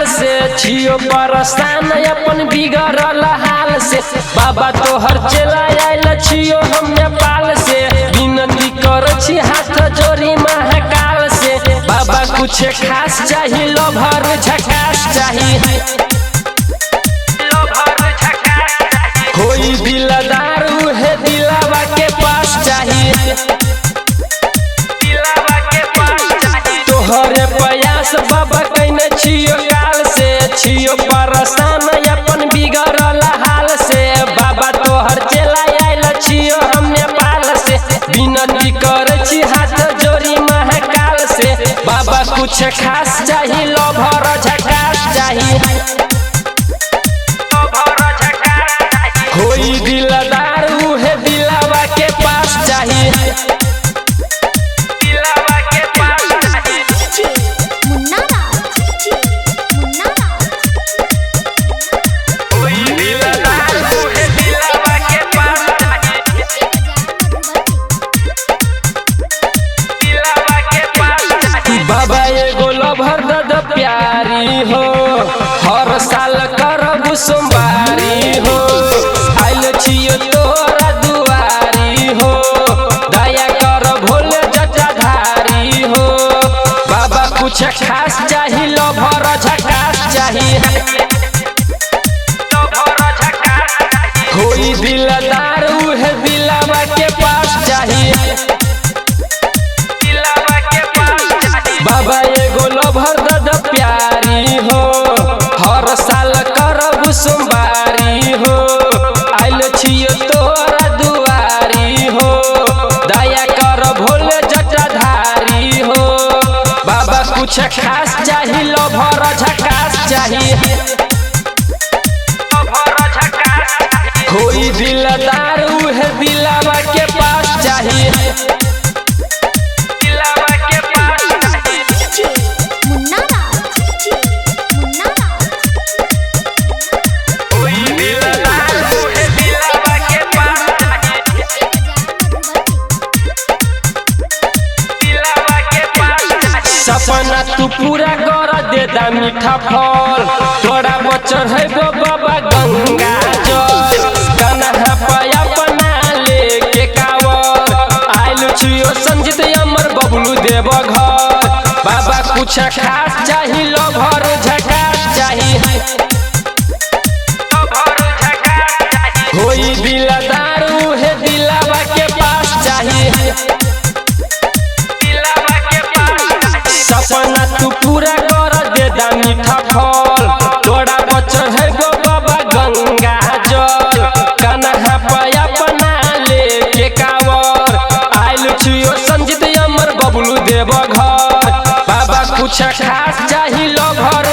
से छियो परेशान अपन बिगड़ल हाल से। बाबा तोहर चला आयल छियो हम नेपाल से, विनती कर छी हाथ जोड़ी महाकाल से। बाबा कुछ खास चाहिए, लभर झकास चाहिए, कोई दिलदार है दिलावा के पास चाहिए, तोहरे प्रयास बाबा कहने छियो काल से। छियो परेशान अपन बिगड़ल हाल से, बाबा तोहर चला आयल छियो हम नेपाल से, विनती कर छी हाथ जोड़ी महाकाल से। बाबा कुछ खास चाहिए, लभर झकास चाहिए, कोई दिलदार है दिलावा के पास चाहिए। बाबा एगो लभर दद प्यारी हो, हर साल करब सोमवारी हो, आइल छियो तोरा दुआरी हो, दया कर भोले जटाधारी हो। बाबा कुछ खास चाहिए, लभर झकास चाहिए, कोई दिलदार है दिलावा के पास चाहिए। बाबा एगो लभर दद प्यारी हो, हर साल करब सोमवारी हो, आइल छियो तोरा दुआरी हो, दया कर भोले जटाधारी हो। बाबा कुछ खास चाहिए, लभर झकास चाहिए, कोई दिलदार है दिलावा के पास चाहिए। सपना तू पूरा कर दे दा मीठा फल, तोरा बचर है गो बाबा गंगा जल, कन्हा पाया बना लेके कावर, आइल छियो संजीत अमर बबलू देव घर। बाबा कुछ खास चाहिए, लभर झकास चाहिए, कोई दिलदार है दिलावा के पास चाहिए। सपना तू पूरा कर दे दा मीठा फल, तोरा बचर है गो बाबा गंगा जल, कन्हा पाया बना लेके कावर, आइल छियो संजीत अमर बबलू देव घर। बाबा कुछ खास चाहिए, लभर